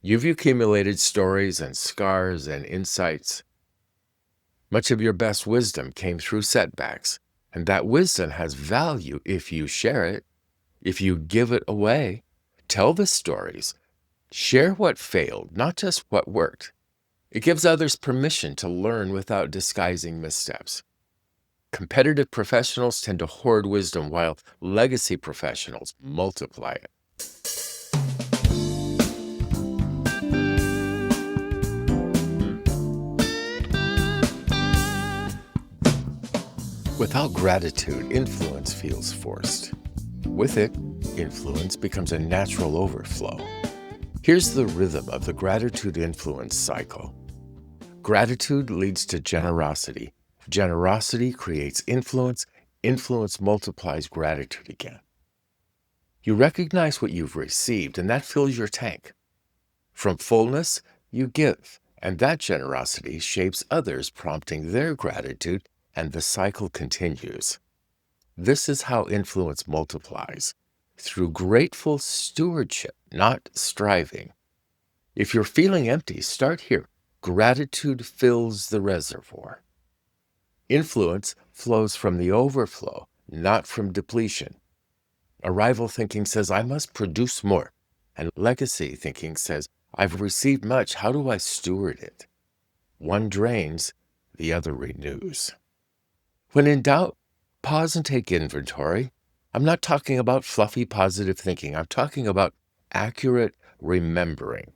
You've accumulated stories and scars and insights. Much of your best wisdom came through setbacks, and that wisdom has value if you share it, if you give it away. Tell the stories. Share what failed, not just what worked. It gives others permission to learn without disguising missteps. Competitive professionals tend to hoard wisdom, while legacy professionals multiply it. Without gratitude, influence feels forced. With it, influence becomes a natural overflow. Here's the rhythm of the gratitude-influence cycle. Gratitude leads to generosity. Generosity creates influence. Influence multiplies gratitude again. You recognize what you've received, and that fills your tank. From fullness, you give, and that generosity shapes others, prompting their gratitude, and the cycle continues. This is how influence multiplies, through grateful stewardship, not striving. If you're feeling empty, start here. Gratitude fills the reservoir. Influence flows from the overflow, not from depletion. Arrival thinking says, I must produce more. And legacy thinking says, I've received much. How do I steward it? One drains, the other renews. When in doubt, pause and take inventory. I'm not talking about fluffy positive thinking. I'm talking about accurate remembering.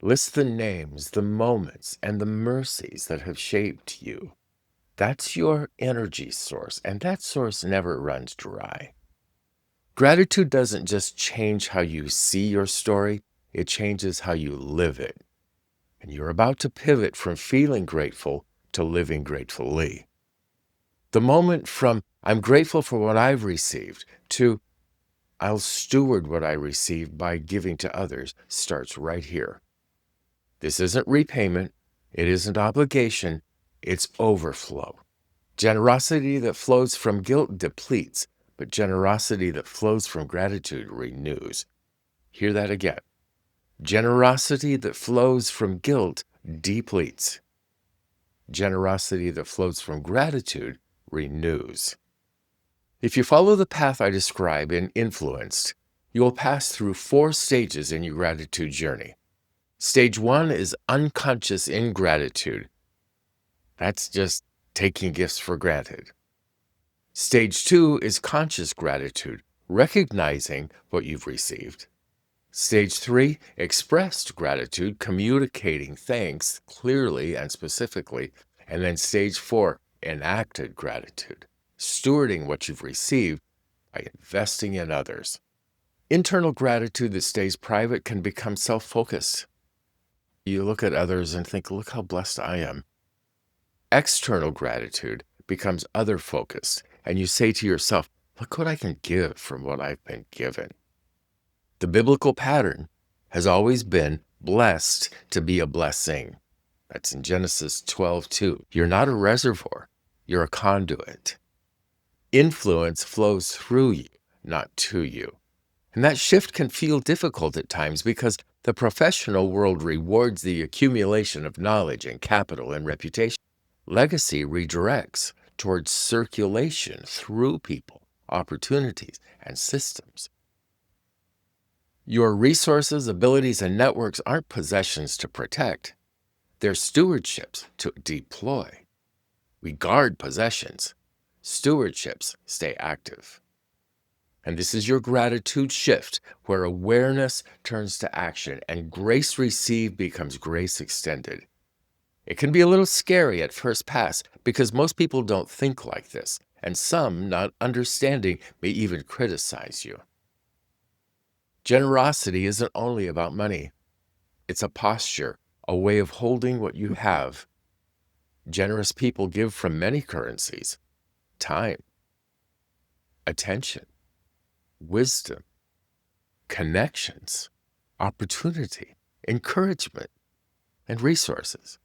List the names, the moments, and the mercies that have shaped you. That's your energy source, and that source never runs dry. Gratitude doesn't just change how you see your story, it changes how you live it. And you're about to pivot from feeling grateful to living gratefully. The moment from I'm grateful for what I've received to I'll steward what I received by giving to others starts right here. This isn't repayment, it isn't obligation, it's overflow. Generosity that flows from guilt depletes, but generosity that flows from gratitude renews. Hear that again. Generosity that flows from guilt depletes. Generosity that flows from gratitude renews. If you follow the path I describe in Influenced, you will pass through 4 stages in your gratitude journey. Stage 1 is unconscious ingratitude. That's just taking gifts for granted. Stage 2 is conscious gratitude, recognizing what you've received. Stage 3, expressed gratitude, communicating thanks clearly and specifically. And then Stage 4, enacted gratitude, stewarding what you've received by investing in others. Internal gratitude that stays private can become self-focused. You look at others and think, look how blessed I am. External gratitude becomes other-focused, and you say to yourself, look what I can give from what I've been given. The biblical pattern has always been blessed to be a blessing. That's in Genesis 12:2. You're not a reservoir, you're a conduit. Influence flows through you, not to you. And that shift can feel difficult at times because the professional world rewards the accumulation of knowledge and capital and reputation. Legacy redirects towards circulation through people, opportunities, and systems. Your resources, abilities, and networks aren't possessions to protect. They're stewardships to deploy. We guard possessions. Stewardships stay active. And this is your gratitude shift, where awareness turns to action and grace received becomes grace extended. It can be a little scary at first pass because most people don't think like this, and some, not understanding, may even criticize you. Generosity isn't only about money. It's a posture, a way of holding what you have. Generous people give from many currencies: time, attention, wisdom, connections, opportunity, encouragement, and resources.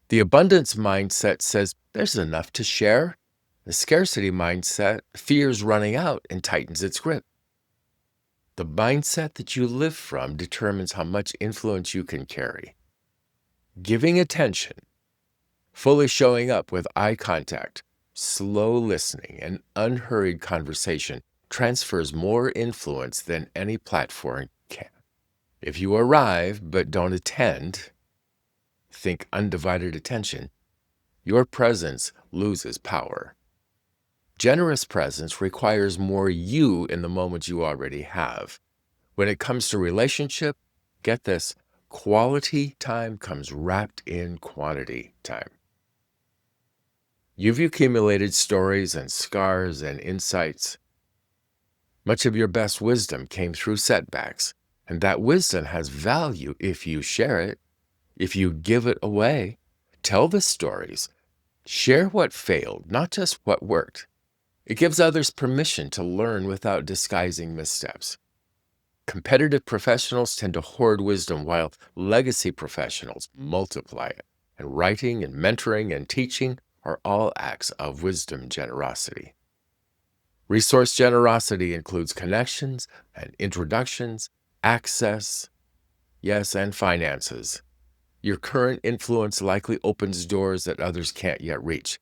The abundance mindset says there's enough to share. The scarcity mindset fears running out and tightens its grip. The mindset that you live from determines how much influence you can carry. Giving attention, fully showing up with eye contact, slow listening, and unhurried conversation transfers more influence than any platform can. If you arrive but don't attend, think undivided attention, your presence loses power. Generous presence requires more you in the moment you already have. When it comes to relationship, get this, quality time comes wrapped in quantity time. You've accumulated stories and scars and insights. Much of your best wisdom came through setbacks, and that wisdom has value if you share it, if you give it away. Tell the stories. Share what failed, not just what worked. It gives others permission to learn without disguising missteps. Competitive professionals tend to hoard wisdom, while legacy professionals multiply it. And writing and mentoring and teaching are all acts of wisdom generosity. Resource generosity includes connections and introductions, access, yes, and finances. Your current influence likely opens doors that others can't yet reach.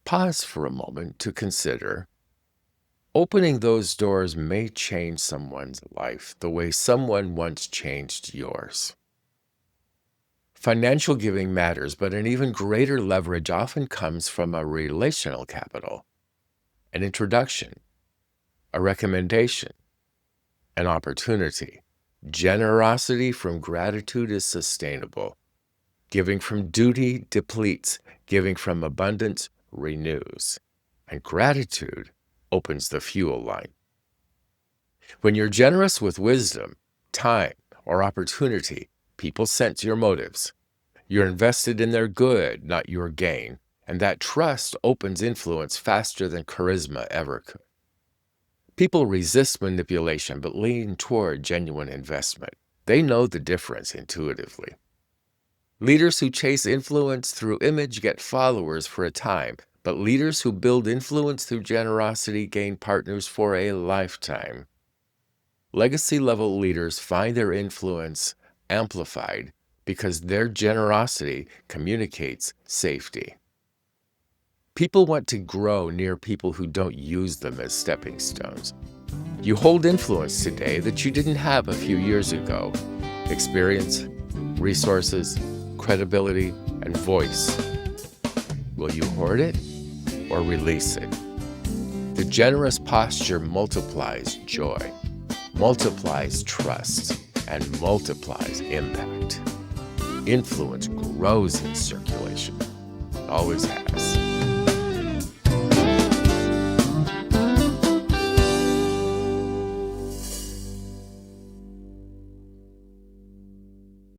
Pause for a moment to consider. Opening those doors may change someone's life the way someone once changed yours. Financial giving matters, but an even greater leverage often comes from a relational capital, an introduction, a recommendation, an opportunity. Generosity from gratitude is sustainable. Giving from duty depletes. Giving from abundance renews. And gratitude opens the fuel line. When you're generous with wisdom, time, or opportunity, people sense your motives. You're invested in their good, not your gain, and that trust opens influence faster than charisma ever could. People resist manipulation but lean toward genuine investment. They know the difference intuitively. Leaders who chase influence through image get followers for a time, but leaders who build influence through generosity gain partners for a lifetime. Legacy-level leaders find their influence amplified because their generosity communicates safety. People want to grow near people who don't use them as stepping stones. You hold influence today that you didn't have a few years ago. Experience, resources, credibility, and voice. Will you hoard it or release it? The generous posture multiplies joy, multiplies trust, and multiplies impact. Influence grows in circulation. Always has.